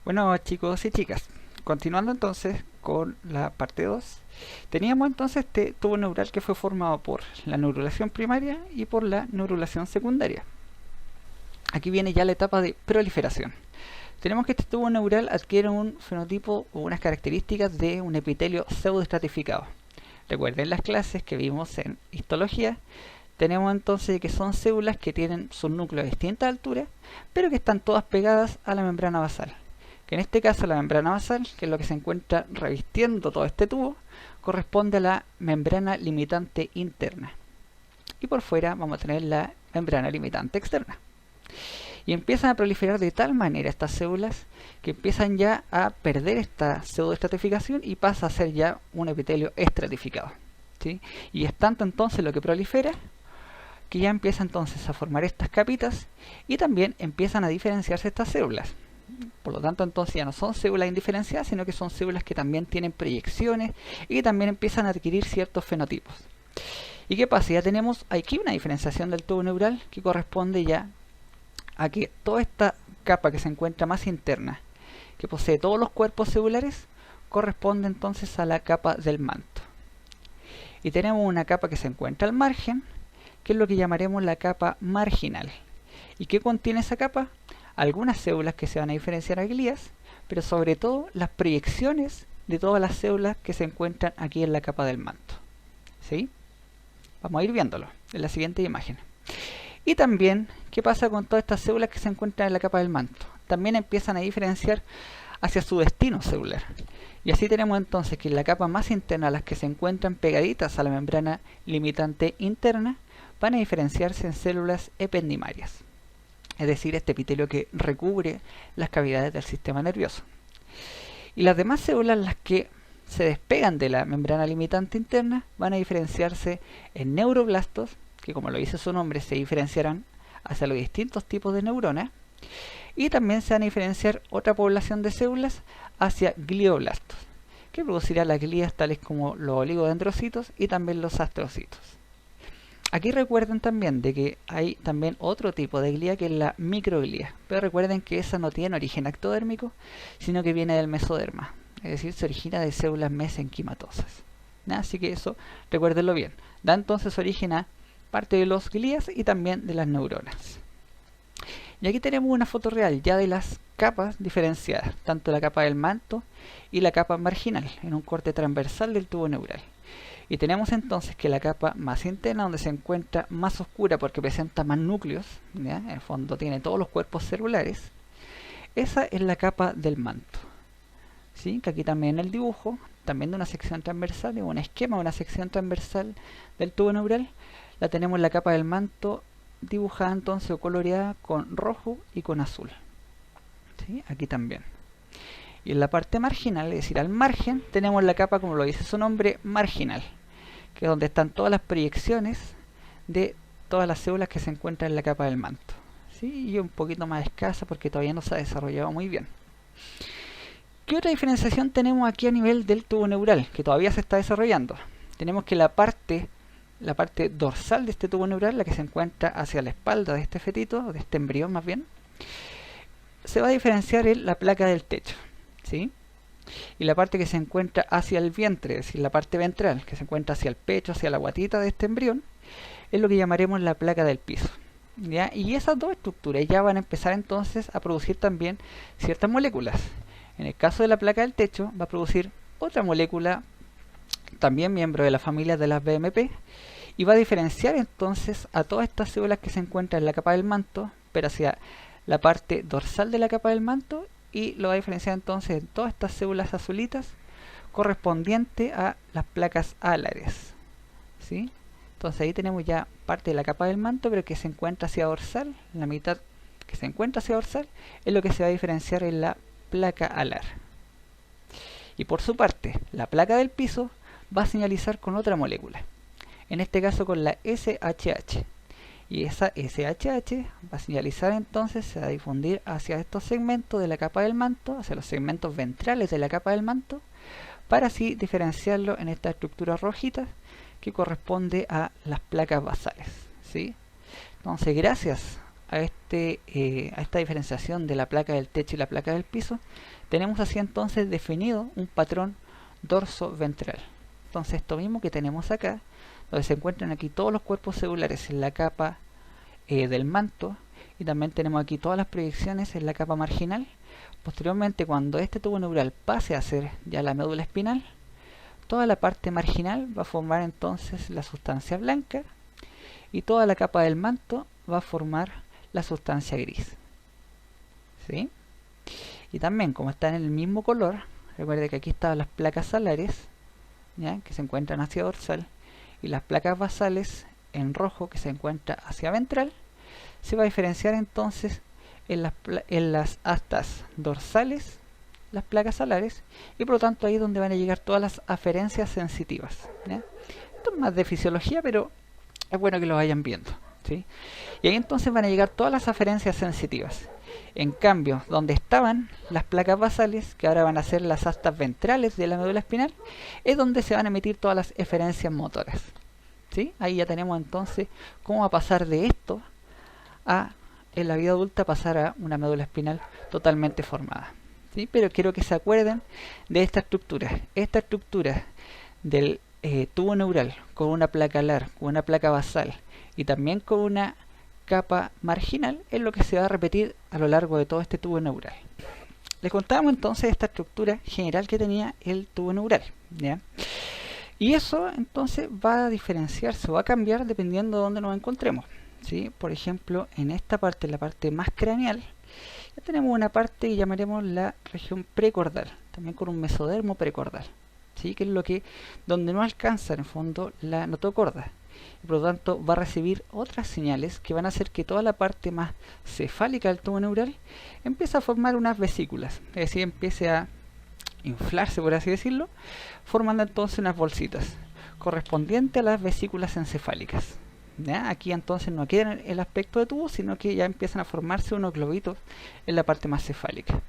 Bueno, chicos y chicas, continuando entonces con la parte 2, teníamos entonces este tubo neural que fue formado por la neurulación primaria y por la neurulación secundaria. Aquí viene ya la etapa de proliferación. Tenemos que este tubo neural adquiere un fenotipo o unas características de un epitelio pseudoestratificado. Recuerden las clases que vimos en histología. Tenemos entonces que son células que tienen su núcleo a distinta altura, pero que están todas pegadas a la membrana basal. Que en este caso la membrana basal, que es lo que se encuentra revistiendo todo este tubo, corresponde a la membrana limitante interna. Y por fuera vamos a tener la membrana limitante externa. Y empiezan a proliferar de tal manera estas células que empiezan ya a perder esta pseudoestratificación y pasa a ser ya un epitelio estratificado, ¿sí? Y es tanto entonces lo que prolifera que ya empieza entonces a formar estas capitas y también empiezan a diferenciarse estas células. Por lo tanto, entonces ya no son células indiferenciadas, sino que son células que también tienen proyecciones y que también empiezan a adquirir ciertos fenotipos. ¿Y qué pasa? Ya tenemos aquí una diferenciación del tubo neural que corresponde ya a que toda esta capa que se encuentra más interna, que posee todos los cuerpos celulares, corresponde entonces a la capa del manto. Y tenemos una capa que se encuentra al margen, que es lo que llamaremos la capa marginal. ¿Y qué contiene esa capa? Algunas células que se van a diferenciar a glías, pero sobre todo las proyecciones de todas las células que se encuentran aquí en la capa del manto. ¿Sí? Vamos a ir viéndolo en la siguiente imagen. Y también, ¿qué pasa con todas estas células que se encuentran en la capa del manto? También empiezan a diferenciar hacia su destino celular. Y así tenemos entonces que en la capa más interna, las que se encuentran pegaditas a la membrana limitante interna, van a diferenciarse en células ependimarias. Es decir, este epitelio que recubre las cavidades del sistema nervioso. Y las demás células, las que se despegan de la membrana limitante interna, van a diferenciarse en neuroblastos, que como lo dice su nombre, se diferenciarán hacia los distintos tipos de neuronas, y también se van a diferenciar otra población de células hacia glioblastos, que producirá las glías tales como los oligodendrocitos y también los astrocitos. Aquí recuerden también de que hay también otro tipo de glía que es la microglía, pero recuerden que esa no tiene origen ectodérmico, sino que viene del mesoderma, es decir, se origina de células mesenquimatosas. Así que eso recuérdenlo bien. Da entonces origen a parte de los glías y también de las neuronas. Y aquí tenemos una foto real ya de las capas diferenciadas, tanto la capa del manto y la capa marginal, en un corte transversal del tubo neural. Y tenemos entonces que la capa más interna, donde se encuentra más oscura porque presenta más núcleos, ¿ya? En el fondo tiene todos los cuerpos celulares, esa es la capa del manto. ¿Sí? Que aquí también en el dibujo, también de una sección transversal, de un esquema de una sección transversal del tubo neural, la tenemos en la capa del manto dibujada entonces o coloreada con rojo y con azul. ¿Sí? Aquí también. Y en la parte marginal, es decir, al margen, tenemos la capa, como lo dice su nombre, marginal, que es donde están todas las proyecciones de todas las células que se encuentran en la capa del manto. ¿Sí? Y un poquito más escasa porque todavía no se ha desarrollado muy bien. ¿Qué otra diferenciación tenemos aquí a nivel del tubo neural, que todavía se está desarrollando? Tenemos que la parte dorsal de este tubo neural, la que se encuentra hacia la espalda de este fetito, o de este embrión más bien, se va a diferenciar en la placa del techo, ¿sí? Y la parte que se encuentra hacia el vientre, es decir, la parte ventral, que se encuentra hacia el pecho, hacia la guatita de este embrión, es lo que llamaremos la placa del piso, ¿ya? Y esas dos estructuras ya van a empezar entonces a producir también ciertas moléculas. En el caso de la placa del techo, va a producir otra molécula, también miembro de la familia de las BMP, y va a diferenciar entonces a todas estas células que se encuentran en la capa del manto, pero hacia la parte dorsal de la capa del manto, y lo va a diferenciar entonces en todas estas células azulitas correspondiente a las placas alares. ¿Sí? Entonces ahí tenemos ya parte de la capa del manto, pero que se encuentra hacia dorsal, la mitad que se encuentra hacia dorsal es lo que se va a diferenciar en la placa alar. Y por su parte, la placa del piso va a señalizar con otra molécula, en este caso con la SHH. Y esa SHH va a señalizar entonces, se va a difundir hacia estos segmentos de la capa del manto, hacia los segmentos ventrales de la capa del manto, para así diferenciarlo en esta estructura rojita que corresponde a las placas basales. ¿Sí? Entonces, gracias a esta diferenciación de la placa del techo y la placa del piso, tenemos así entonces definido un patrón dorso-ventral. Entonces esto mismo que tenemos acá, donde se encuentran aquí todos los cuerpos celulares en la capa del manto, y también tenemos aquí todas las proyecciones en la capa marginal. Posteriormente, cuando este tubo neural pase a ser ya la médula espinal, toda la parte marginal va a formar entonces la sustancia blanca y toda la capa del manto va a formar la sustancia gris. ¿Sí? Y también, como están en el mismo color, recuerde que aquí están las placas salares, ¿ya?, que se encuentran hacia dorsal, y las placas basales en rojo, que se encuentra hacia ventral. Se va a diferenciar entonces en las astas dorsales las placas salares, y por lo tanto ahí es donde van a llegar todas las aferencias sensitivas, ¿ya? Esto es más de fisiología, pero es bueno que lo vayan viendo, ¿sí? Y ahí entonces van a llegar todas las aferencias sensitivas. En cambio, donde estaban las placas basales, que ahora van a ser las astas ventrales de la médula espinal, es donde se van a emitir todas las eferencias motoras, ¿sí? Ahí ya tenemos entonces cómo va a pasar de esto a, en la vida adulta, pasar a una médula espinal totalmente formada, ¿sí? Pero quiero que se acuerden de esta estructura del tubo neural con una placa alar, con una placa basal y también con una capa marginal, es lo que se va a repetir a lo largo de todo este tubo neural. Les contábamos entonces esta estructura general que tenía el tubo neural, ¿ya? Y eso entonces va a diferenciarse o va a cambiar dependiendo de dónde nos encontremos, ¿sí? Por ejemplo, en esta parte, la parte más craneal, ya tenemos una parte que llamaremos la región precordal, también con un mesodermo precordal, ¿sí? Que es lo que, donde no alcanza en el fondo la notocorda, y por lo tanto va a recibir otras señales que van a hacer que toda la parte más cefálica del tubo neural empiece a formar unas vesículas, es decir, empiece a inflarse, por así decirlo, formando entonces unas bolsitas correspondientes a las vesículas encefálicas, ¿ya? Aquí entonces no queda el aspecto de tubo, sino que ya empiezan a formarse unos globitos en la parte más cefálica.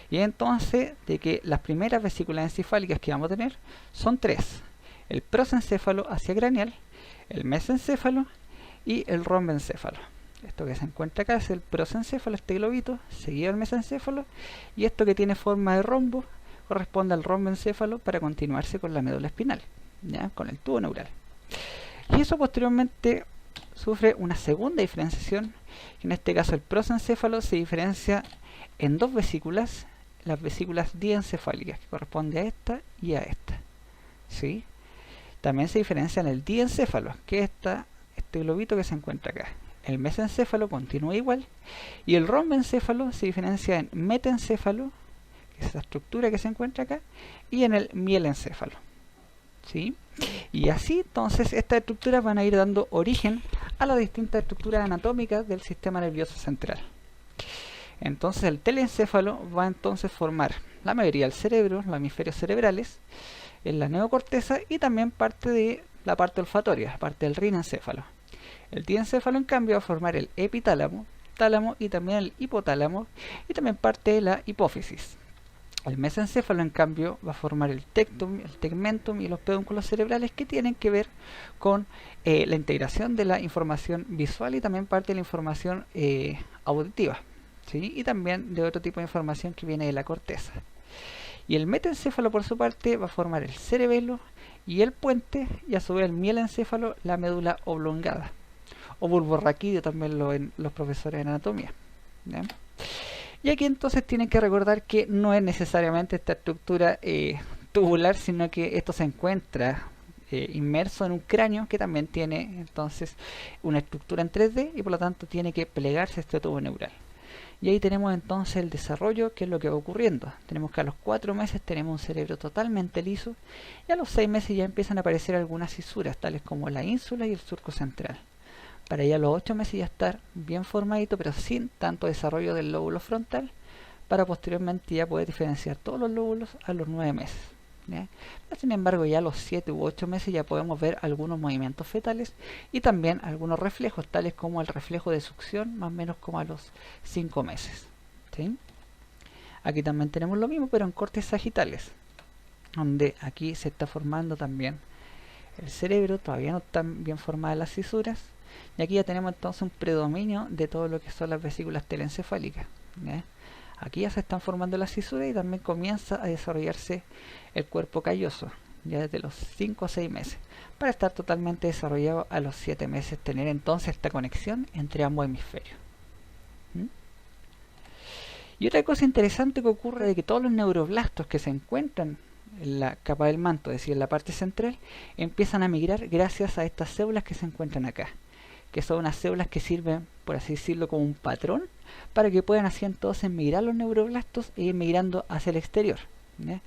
Y entonces, de que las primeras vesículas encefálicas que vamos a tener son tres: el prosencéfalo hacia craneal, el mesencéfalo y el rombencéfalo. Esto que se encuentra acá es el prosencéfalo, este globito, seguido del mesencéfalo, y esto que tiene forma de rombo corresponde al rombencéfalo para continuarse con la médula espinal, ¿ya?, con el tubo neural. Y eso posteriormente sufre una segunda diferenciación, que en este caso el prosencéfalo se diferencia en dos vesículas, las vesículas diencefálicas, que corresponde a esta y a esta, ¿sí? También se diferencia en el diencéfalo, que es este globito que se encuentra acá. El mesencéfalo continúa igual, y el rombencéfalo se diferencia en metencéfalo, que es esa estructura que se encuentra acá, y en el mielencéfalo, ¿sí? Y así entonces estas estructuras van a ir dando origen a las distintas estructuras anatómicas del sistema nervioso central. Entonces el telencéfalo va a entonces formar la mayoría del cerebro, los hemisferios cerebrales, en la neocorteza, y también parte de la parte olfatoria, parte del rinencéfalo. El diencéfalo en cambio va a formar el epitálamo, tálamo y también el hipotálamo, y también parte de la hipófisis. El mesencéfalo en cambio va a formar el tectum, el tegmentum y los pedúnculos cerebrales, que tienen que ver con la integración de la información visual y también parte de la información auditiva, ¿sí? Y también de otro tipo de información que viene de la corteza. Y el metencéfalo por su parte va a formar el cerebelo y el puente, y a su vez el mielencéfalo la médula oblongada, o bulborraquídeo también lo ven los profesores de anatomía, ¿ya? Y aquí entonces tienen que recordar que no es necesariamente esta estructura tubular, sino que esto se encuentra inmerso en un cráneo que también tiene entonces una estructura en 3D, y por lo tanto tiene que plegarse este tubo neural. Y ahí tenemos entonces el desarrollo, que es lo que va ocurriendo. Tenemos que a los 4 meses tenemos un cerebro totalmente liso, y a los 6 meses ya empiezan a aparecer algunas fisuras, tales como la ínsula y el surco central. Para ya a los 8 meses ya estar bien formadito, pero sin tanto desarrollo del lóbulo frontal, para posteriormente ya poder diferenciar todos los lóbulos a los 9 meses, ¿ya? Pero sin embargo, ya a los 7 u 8 meses ya podemos ver algunos movimientos fetales y también algunos reflejos, tales como el reflejo de succión, más o menos como a los 5 meses, ¿sí? Aquí también tenemos lo mismo, pero en cortes sagitales, donde aquí se está formando también el cerebro. Todavía no están bien formadas las fisuras, y aquí ya tenemos entonces un predominio de todo lo que son las vesículas telencefálicas, ¿ya? Aquí ya se están formando las cisuras y también comienza a desarrollarse el cuerpo calloso, ya desde los 5 a 6 meses, para estar totalmente desarrollado a los 7 meses, tener entonces esta conexión entre ambos hemisferios. Y otra cosa interesante que ocurre es que todos los neuroblastos que se encuentran en la capa del manto, es decir, en la parte central, empiezan a migrar gracias a estas células que se encuentran acá, que son unas células que sirven, por así decirlo, como un patrón para que puedan así entonces migrar los neuroblastos e ir migrando hacia el exterior, ¿ya?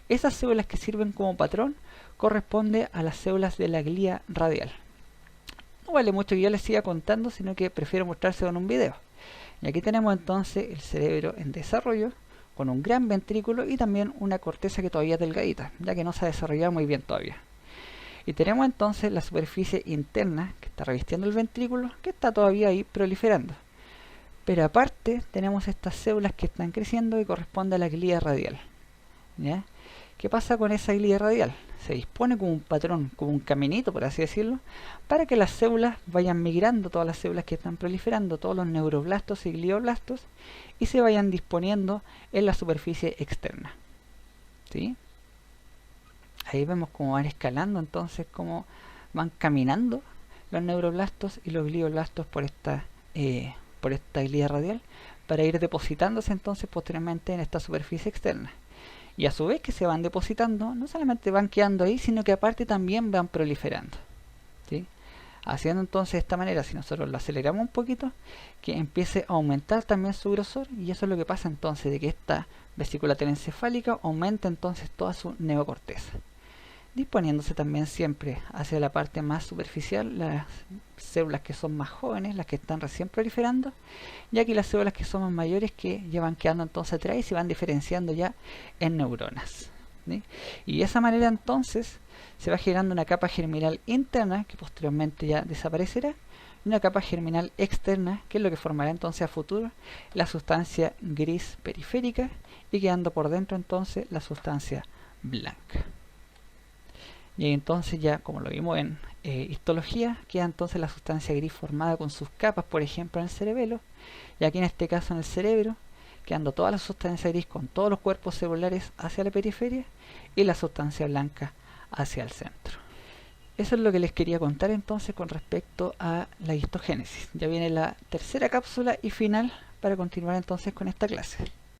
Esas células que sirven como patrón corresponden a las células de la glía radial. No vale mucho que yo les siga contando, sino que prefiero mostrárselo en un video. Y aquí tenemos entonces el cerebro en desarrollo, con un gran ventrículo y también una corteza que todavía es delgadita, ya que no se ha desarrollado muy bien todavía. Y tenemos entonces la superficie interna que está revistiendo el ventrículo, que está todavía ahí proliferando. Pero aparte tenemos estas células que están creciendo y corresponde a la glía radial, ¿ya? ¿Qué pasa con esa glía radial? Se dispone como un patrón, como un caminito, por así decirlo, para que las células vayan migrando, todas las células que están proliferando, todos los neuroblastos y glioblastos, y se vayan disponiendo en la superficie externa, ¿sí? Ahí vemos cómo van escalando, entonces cómo van caminando los neuroblastos y los glioblastos por esta glía radial, para ir depositándose entonces posteriormente en esta superficie externa. Y a su vez que se van depositando, no solamente van quedando ahí, sino que aparte también van proliferando, ¿sí? Haciendo entonces de esta manera, si nosotros lo aceleramos un poquito, que empiece a aumentar también su grosor, y eso es lo que pasa entonces, de que esta vesícula telencefálica aumenta entonces toda su neocorteza, disponiéndose también siempre hacia la parte más superficial, las células que son más jóvenes, las que están recién proliferando, y aquí las células que son más mayores, que ya van quedando entonces atrás y se van diferenciando ya en neuronas, ¿sí? Y de esa manera entonces se va generando una capa germinal interna que posteriormente ya desaparecerá, y una capa germinal externa que es lo que formará entonces a futuro la sustancia gris periférica, y quedando por dentro entonces la sustancia blanca. Y entonces ya, como lo vimos en histología, queda entonces la sustancia gris formada con sus capas, por ejemplo en el cerebelo, y aquí en este caso en el cerebro, quedando toda la sustancia gris con todos los cuerpos celulares hacia la periferia y la sustancia blanca hacia el centro. Eso es lo que les quería contar entonces con respecto a la histogénesis. Ya viene la tercera cápsula y final para continuar entonces con esta clase.